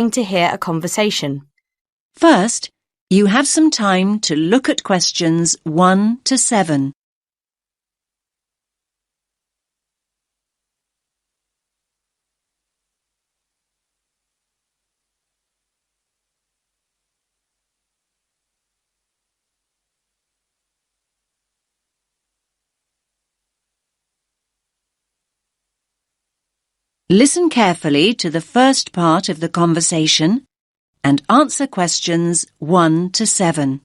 going to hear a conversation. First, you have some time to look at questions 1 to 7. Listen carefully to the first part of the conversation and answer questions 1 to 7.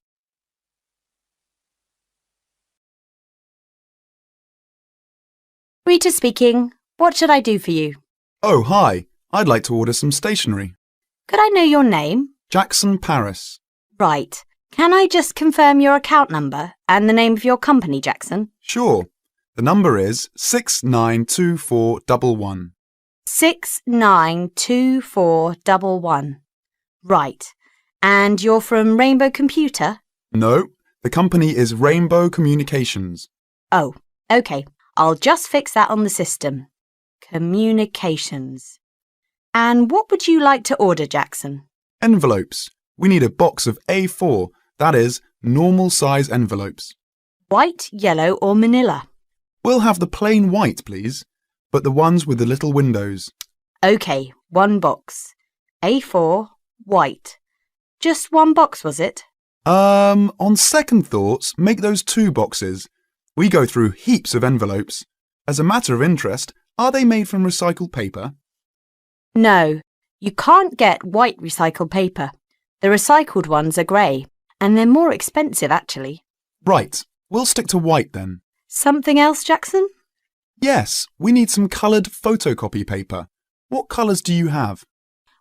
Rita speaking. What should I do for you? Oh, hi. I'd like to order some stationery. Could I know your name? Jackson Paris. Right. Can I just confirm your account number and the name of your company, Jackson? Sure. The number is 692411. 692411. Right. And you're from Rainbow Computer? No, the company is Rainbow Communications. Oh, OK. I'll just fix that on the system. Communications. And what would you like to order, Jackson? Envelopes. We need a box of A4, that is, normal size envelopes. White, yellow or manila? We'll have the plain white, please, but the ones with the little windows. OK, one box. A4, white. Just one box, was it? On second thoughts, make those 2 boxes. We go through heaps of envelopes. As a matter of interest, are they made from recycled paper? No, you can't get white recycled paper. The recycled ones are grey, and they're more expensive, actually. Right, we'll stick to white then. Something else, Jackson? Yes, we need some coloured photocopy paper. What colours do you have?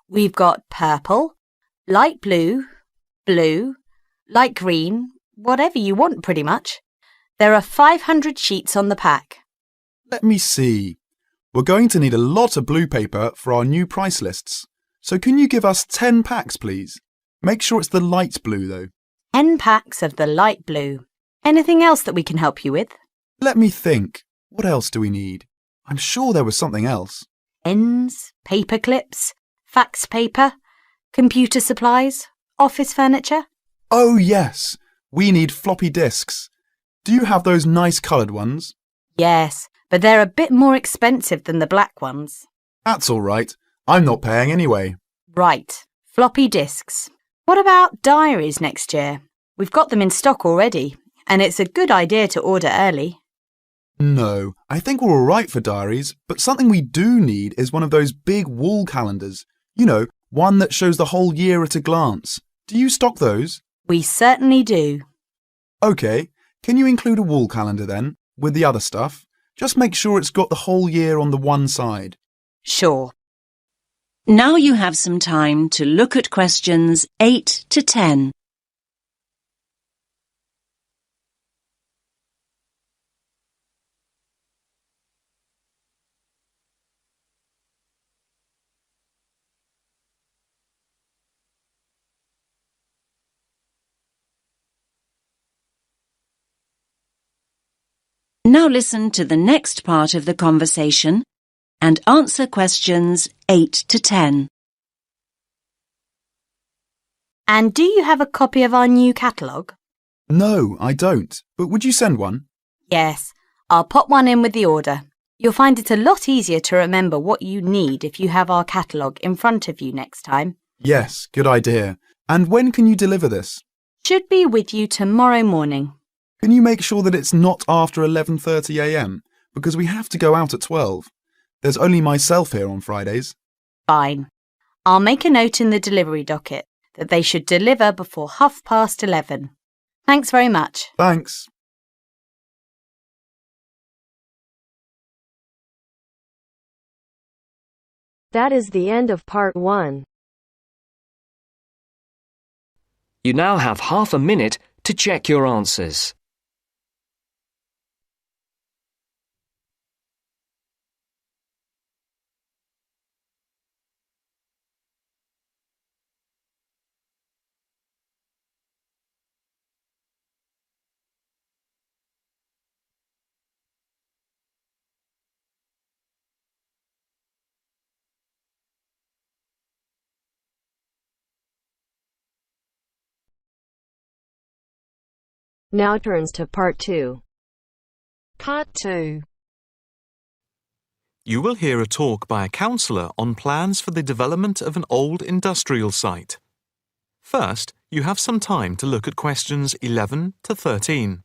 We've got purple, light blue, blue, light green, whatever you want pretty much. There are 500 sheets on the pack. Let me see. We're going to need a lot of blue paper for our new price lists. So can you give us 10 packs, please? Make sure it's the light blue, though. 10 packs of the light blue. Anything else that we can help you with? Let me think. What else do we need? I'm sure there was something else. Pens, paper clips, fax paper, computer supplies, office furniture. Oh, yes. We need floppy disks. Do you have those nice coloured ones? Yes, but they're a bit more expensive than the black ones. That's all right. I'm not paying anyway. Right, floppy disks. What about diaries next year? We've got them in stock already, and it's a good idea to order early. No, I think we're all right for diaries, but something we do need is one of those big wall calendars. You know, one that shows the whole year at a glance. Do you stock those? We certainly do. OK, can you include a wall calendar then, with the other stuff? Just make sure it's got the whole year on the one side. Sure. Now you have some time to look at questions 8 to 10. Now listen to the next part of the conversation and answer questions 8 to 10. And do you have a copy of our new catalogue? No, I don't. But would you send one? Yes, I'll pop one in with the order. You'll find it a lot easier to remember what you need if you have our catalogue in front of you next time. Yes, good idea. And when can you deliver this? Should be with you tomorrow morning. Can you make sure that it's not after 11:30 a.m? Because we have to go out at 12. There's only myself here on Fridays. Fine. I'll make a note in the delivery docket that they should deliver before 11:30. Thanks very much. Thanks. That is the end of part 1. You now have half a minute to check your answers. Now turns to Part 2. Part 2. You will hear a talk by a counsellor on plans for the development of an old industrial site. First, you have some time to look at questions 11 to 13.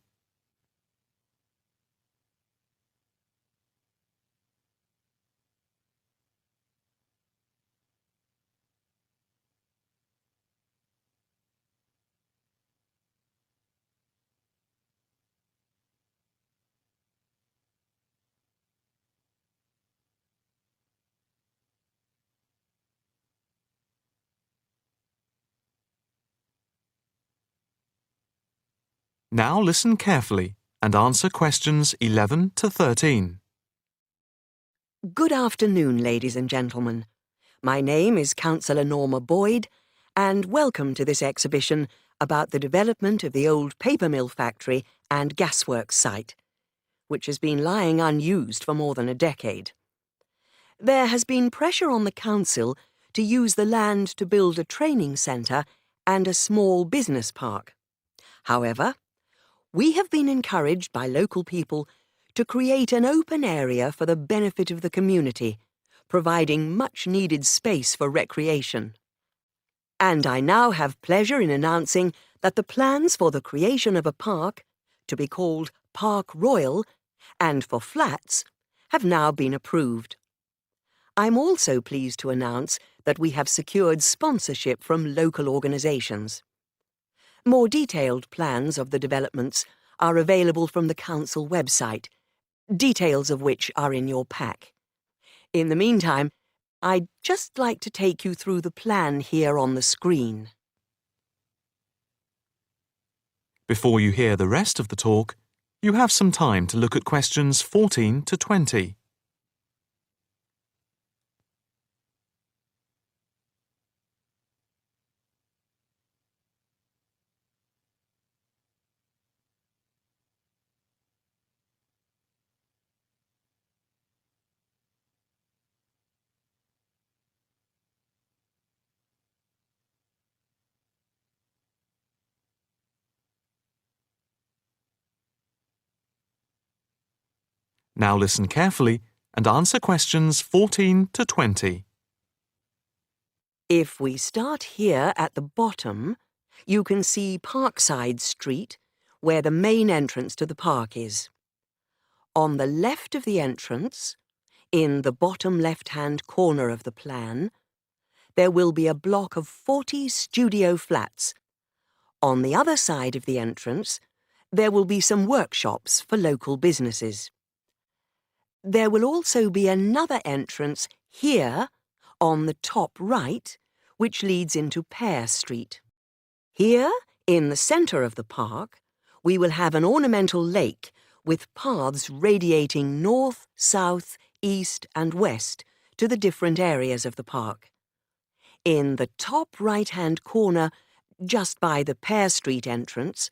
Now listen carefully and answer questions 11 to 13. Good afternoon, ladies and gentlemen. My name is Councillor Norma Boyd, and welcome to this exhibition about the development of the old paper mill factory and gasworks site, which has been lying unused for more than a decade. There has been pressure on the council to use the land to build a training centre and a small business park. However, we have been encouraged by local people to create an open area for the benefit of the community, providing much-needed space for recreation. And I now have pleasure in announcing that the plans for the creation of a park, to be called Park Royal, and for flats, have now been approved. I'm also pleased to announce that we have secured sponsorship from local organisations. More detailed plans of the developments are available from the council website, details of which are in your pack. In the meantime, I'd just like to take you through the plan here on the screen. Before you hear the rest of the talk, you have some time to look at questions 14 to 20. Now listen carefully and answer questions 14 to 20. If we start here at the bottom, you can see Parkside Street, where the main entrance to the park is. On the left of the entrance, in the bottom left-hand corner of the plan, there will be a block of 40 studio flats. On the other side of the entrance, there will be some workshops for local businesses. There will also be another entrance here, on the top right, which leads into Pear Street. Here, in the centre of the park, we will have an ornamental lake with paths radiating north, south, east and west to the different areas of the park. In the top right-hand corner, just by the Pear Street entrance,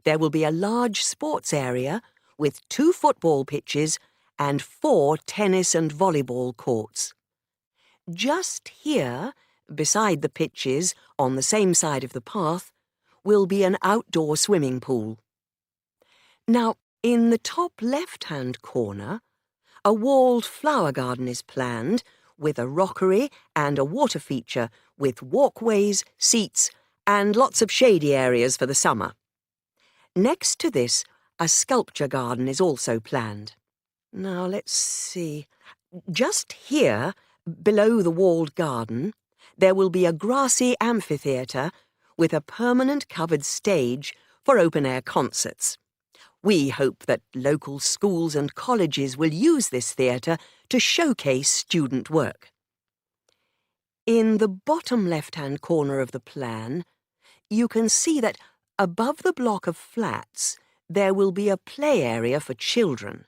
there will be a large sports area with 2 football pitches and 4 tennis and volleyball courts. Just here, beside the pitches, on the same side of the path, will be an outdoor swimming pool. Now, in the top left-hand corner, a walled flower garden is planned with a rockery and a water feature with walkways, seats and lots of shady areas for the summer. Next to this, a sculpture garden is also planned. Now, let's see. Just here, below the walled garden, there will be a grassy amphitheatre with a permanent covered stage for open-air concerts. We hope that local schools and colleges will use this theatre to showcase student work. In the bottom left-hand corner of the plan, you can see that above the block of flats there will be a play area for children,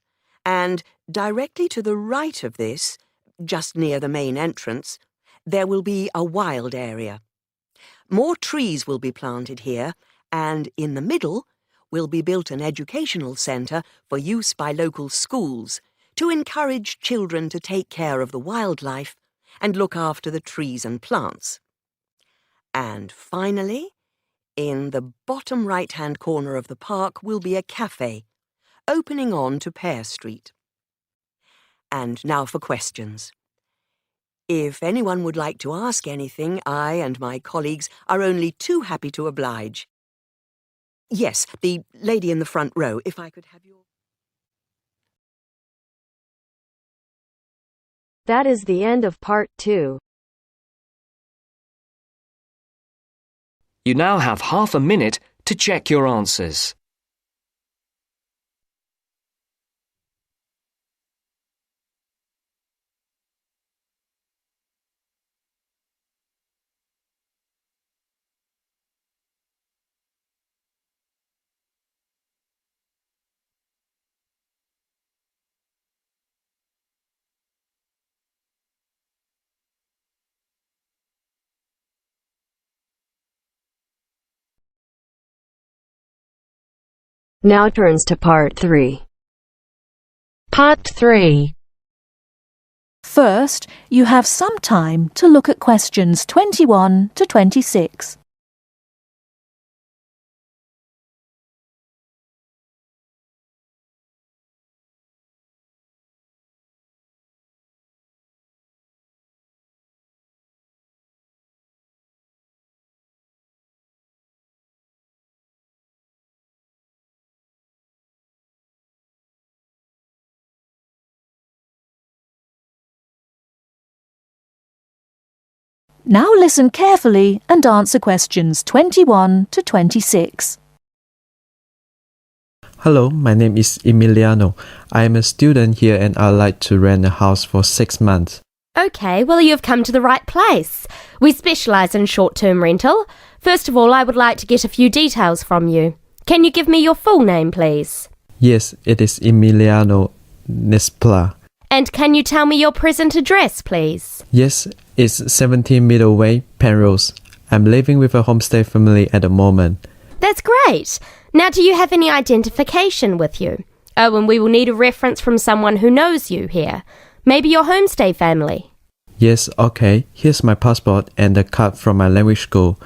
and directly to the right of this, just near the main entrance, there will be a wild area. More trees will be planted here, and in the middle will be built an educational centre for use by local schools to encourage children to take care of the wildlife and look after the trees and plants. And finally, In the bottom right-hand corner of the park will be a cafe, opening on to Pear Street. And now for questions. If anyone would like to ask anything, I and my colleagues are only too happy to oblige. Yes, the lady in the front row, if I could have your... That is the end of part 2. You now have half a minute to check your answers. Now turns to part 3. Part 3. First, you have some time to look at questions 21 to 26. Now listen carefully and answer questions 21 to 26. Hello, my name is Emiliano. I am a student here and I'd like to rent a house for 6 months. OK, well, you've come to the right place. We specialise in short-term rental. First of all, I would like to get a few details from you. Can you give me your full name, please? Yes, it is Emiliano Nespla. And can you tell me your present address, please? Yes, it's 17 Middleway, Penrose. I'm living with a homestay family at the moment. That's great. Now, do you have any identification with you? Oh, and we will need a reference from someone who knows you here. Maybe your homestay family. Yes, okay. Here's my passport and a card from my language school.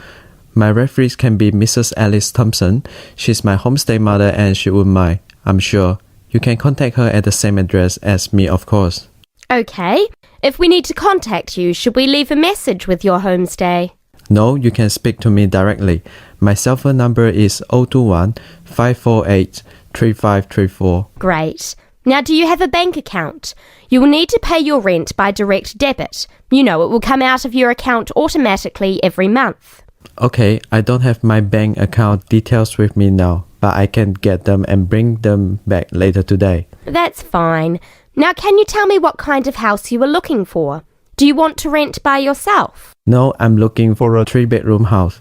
My referees can be Mrs. Alice Thompson. She's my homestay mother and she wouldn't mind, I'm sure. You can contact her at the same address as me, of course. OK. If we need to contact you, should we leave a message with your homestay? No, you can speak to me directly. My cell phone number is 021 548 3534. Great. Now, do you have a bank account? You will need to pay your rent by direct debit. You know, it will come out of your account automatically every month. Okay, I don't have my bank account details with me now, but I can get them and bring them back later today. That's fine. Now, can you tell me what kind of house you are looking for? Do you want to rent by yourself? No, I'm looking for a 3-bedroom house.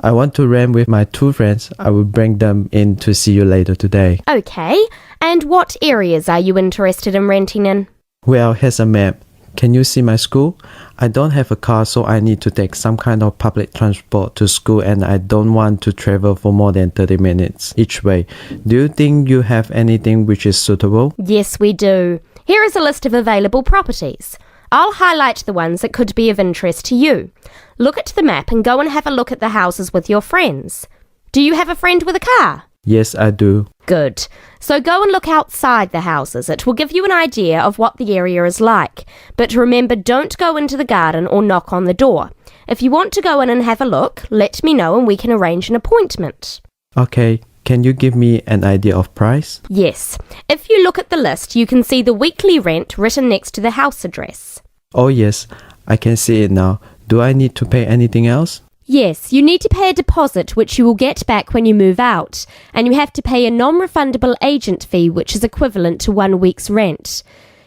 I want to rent with my 2 friends. I will bring them in to see you later today. OK. And what areas are you interested in renting in? Well, here's a map. Can you see my school? I don't have a car, so I need to take some kind of public transport to school and I don't want to travel for more than 30 minutes each way. Do you think you have anything which is suitable? Yes, we do. Here is a list of available properties. I'll highlight the ones that could be of interest to you. Look at the map and go and have a look at the houses with your friends. Do you have a friend with a car? Yes, I do. Good. So go and look outside the houses. It will give you an idea of what the area is like. But remember, don't go into the garden or knock on the door. If you want to go in and have a look, let me know and we can arrange an appointment. Okay, can you give me an idea of price? Yes. If you look at the list, you can see the weekly rent written next to the house address. Oh yes, I can see it now. Do I need to pay anything else? Yes, you need to pay a deposit which you will get back when you move out, and you have to pay a non-refundable agent fee which is equivalent to 1 week's rent.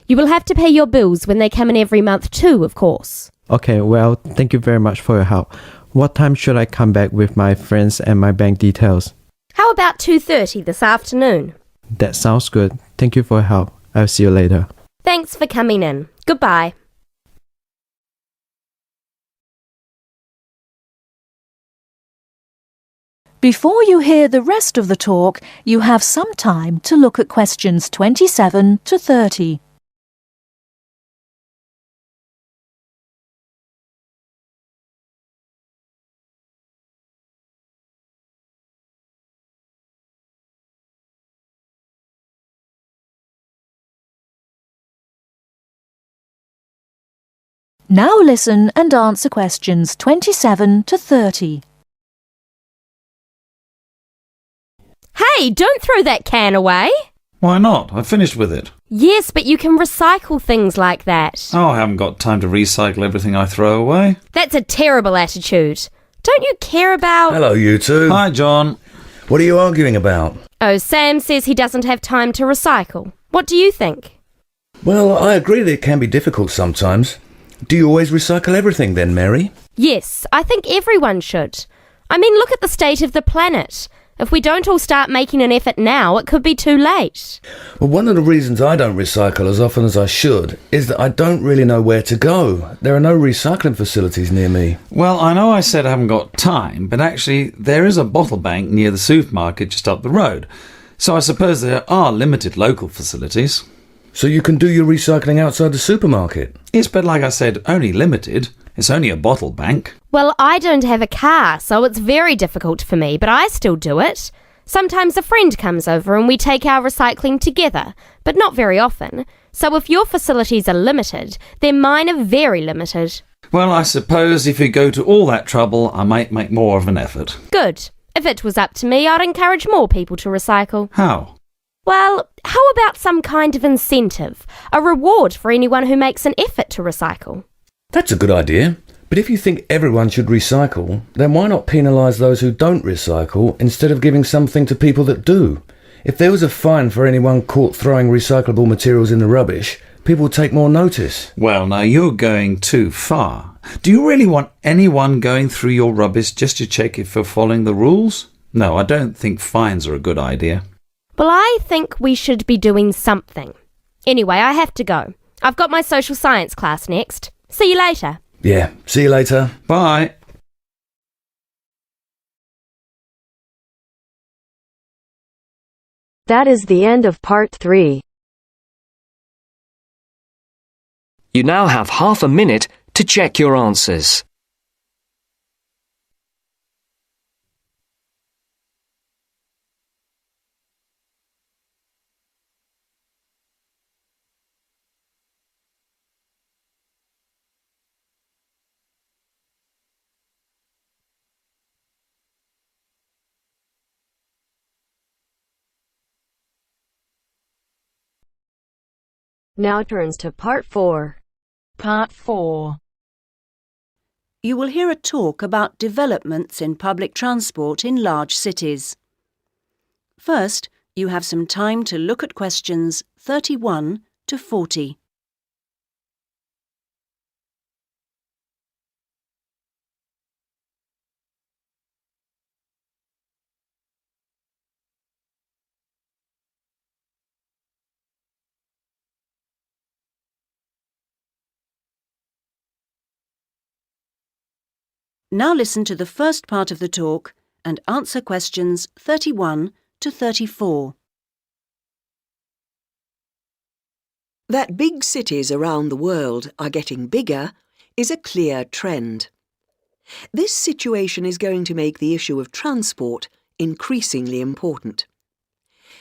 You will have to pay your bills when they come in every month too, of course. Okay, well, thank you very much for your help. What time should I come back with my friends and my bank details? How about 2:30 this afternoon? That sounds good. Thank you for your help. I'll see you later. Thanks for coming in. Goodbye. Before you hear the rest of the talk, you have some time to look at questions 27 to 30. Now listen and answer questions 27 to 30. Hey, don't throw that can away. Why not? I finished with it. Yes, but you can recycle things like that. Oh, I haven't got time to recycle everything I throw away. That's a terrible attitude. Don't you care about... Hello, you two. Hi, John. What are you arguing about? Oh, Sam says he doesn't have time to recycle. What do you think? Well, I agree that it can be difficult sometimes. Do you always recycle everything then, Mary? Yes, I think everyone should. I mean, look at the state of the planet. If we don't all start making an effort now, it could be too late. Well, one of the reasons I don't recycle as often as I should is that I don't really know where to go. There are no recycling facilities near me. Well, I know I said I haven't got time, but actually there is a bottle bank near the supermarket just up the road. So I suppose there are limited local facilities. So you can do your recycling outside the supermarket? Yes, but like I said, only limited. It's only a bottle bank. Well, I don't have a car, so it's very difficult for me, but I still do it. Sometimes a friend comes over and we take our recycling together, but not very often. So if your facilities are limited, then mine are very limited. Well, I suppose if you go to all that trouble, I might make more of an effort. Good. If it was up to me, I'd encourage more people to recycle. How? Well, how about some kind of incentive? A reward for anyone who makes an effort to recycle? That's a good idea. But if you think everyone should recycle, then why not penalise those who don't recycle instead of giving something to people that do? If there was a fine for anyone caught throwing recyclable materials in the rubbish, people would take more notice. Well, now you're going too far. Do you really want anyone going through your rubbish just to check if you're following the rules? No, I don't think fines are a good idea. Well, I think we should be doing something. Anyway, I have to go. I've got my social science class next. See you later. Yeah, see you later. Bye. That is the end of part 3. You now have half a minute to check your answers. Now turns to part 4. Part 4. You will hear a talk about developments in public transport in large cities. First, you have some time to look at questions 31 to 40. Now listen to the first part of the talk and answer questions 31 to 34. That big cities around the world are getting bigger is a clear trend. This situation is going to make the issue of transport increasingly important.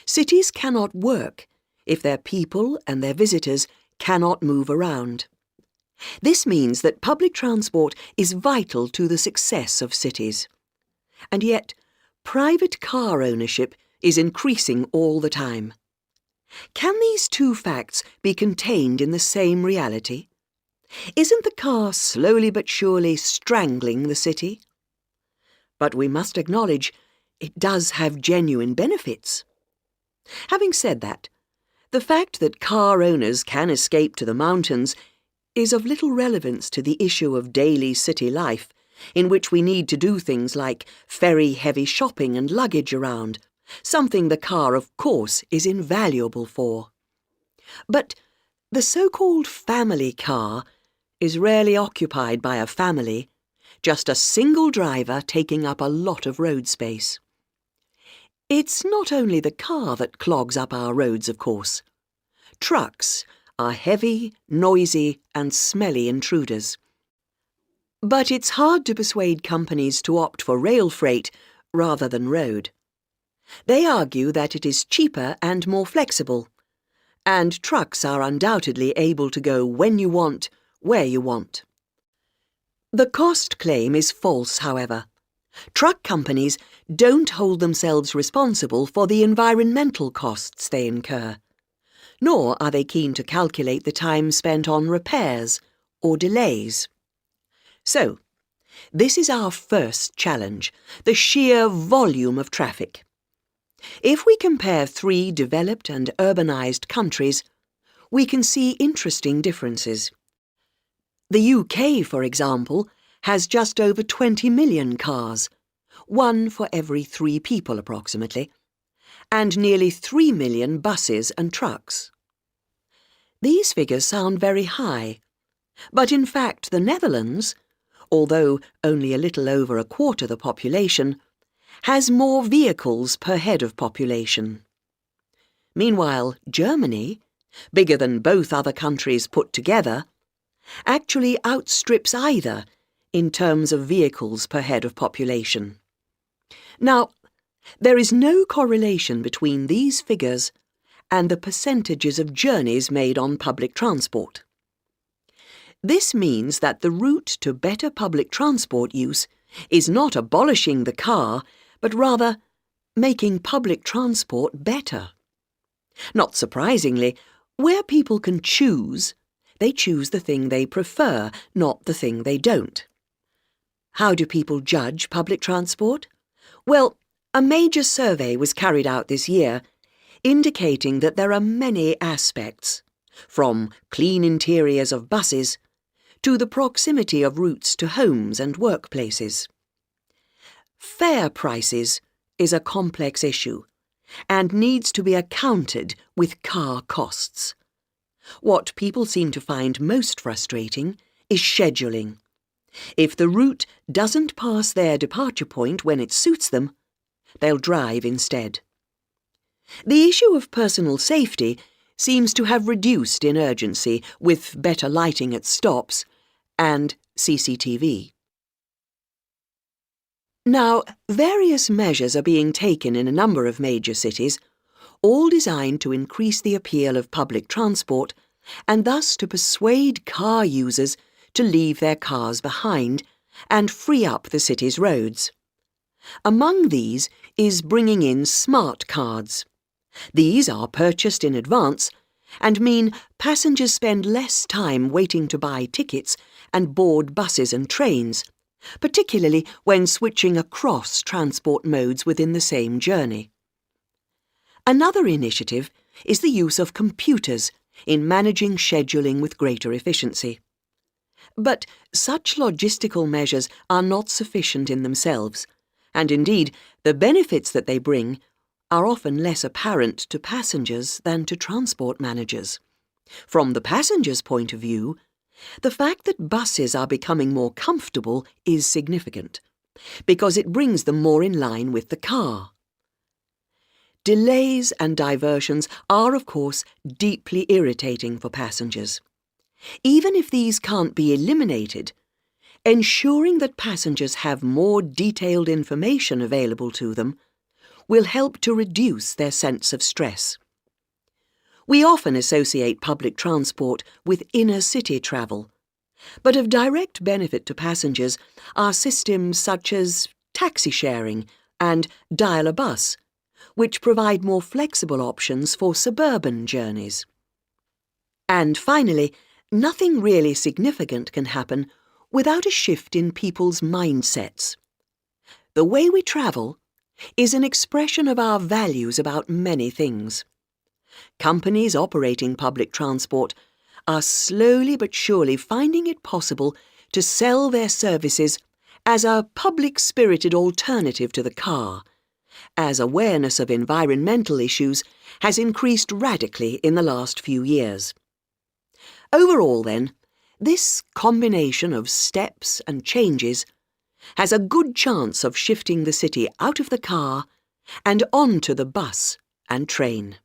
Cities cannot work if their people and their visitors cannot move around. This means that public transport is vital to the success of cities. And yet, private car ownership is increasing all the time. Can these two facts be contained in the same reality? Isn't the car slowly but surely strangling the city? But we must acknowledge it does have genuine benefits. Having said that, the fact that car owners can escape to the mountains is of little relevance to the issue of daily city life, in which we need to do things like ferry heavy shopping and luggage around, something the car, of course, is invaluable for. But the so-called family car is rarely occupied by a family, just a single driver taking up a lot of road space. It's not only the car that clogs up our roads, of course. Trucks are heavy, noisy and smelly intruders. But it's hard to persuade companies to opt for rail freight rather than road. They argue that it is cheaper and more flexible, and trucks are undoubtedly able to go when you want, where you want. The cost claim is false, however. Truck companies don't hold themselves responsible for the environmental costs they incur, nor are they keen to calculate the time spent on repairs or delays. So, this is our first challenge, the sheer volume of traffic. If we compare 3 developed and urbanised countries, we can see interesting differences. The UK, for example, has just over 20 million cars, 1 for every 3 people approximately, and nearly 3 million buses and trucks. These figures sound very high, but in fact the Netherlands, although only a little over a quarter the population, has more vehicles per head of population. Meanwhile, Germany, bigger than both other countries put together, actually outstrips either in terms of vehicles per head of population. Now, there is no correlation between these figures and the percentages of journeys made on public transport. This means that the route to better public transport use is not abolishing the car, but rather making public transport better. Not surprisingly, where people can choose, they choose the thing they prefer, not the thing they don't. How do people judge public transport? Well, a major survey was carried out this year, indicating that there are many aspects, from clean interiors of buses to the proximity of routes to homes and workplaces. Fare prices is a complex issue and needs to be accounted with car costs. What people seem to find most frustrating is scheduling. If the route doesn't pass their departure point when it suits them, they'll drive instead. The issue of personal safety seems to have reduced in urgency with better lighting at stops and CCTV. Now, various measures are being taken in a number of major cities, all designed to increase the appeal of public transport and thus to persuade car users to leave their cars behind and free up the city's roads. Among these is bringing in smart cards. These are purchased in advance and mean passengers spend less time waiting to buy tickets and board buses and trains, particularly when switching across transport modes within the same journey. Another initiative is the use of computers in managing scheduling with greater efficiency. But such logistical measures are not sufficient in themselves, and indeed the benefits that they bring are often less apparent to passengers than to transport managers. From the passenger's point of view, the fact that buses are becoming more comfortable is significant, because it brings them more in line with the car. Delays and diversions are, of course, deeply irritating for passengers. Even if these can't be eliminated, ensuring that passengers have more detailed information available to them will help to reduce their sense of stress. We often associate public transport with inner-city travel, but of direct benefit to passengers are systems such as taxi sharing and dial-a-bus, which provide more flexible options for suburban journeys. And finally, nothing really significant can happen without a shift in people's mindsets. The way we travel is an expression of our values about many things. Companies operating public transport are slowly but surely finding it possible to sell their services as a public-spirited alternative to the car, as awareness of environmental issues has increased radically in the last few years. Overall, then, this combination of steps and changes has a good chance of shifting the city out of the car and onto the bus and train.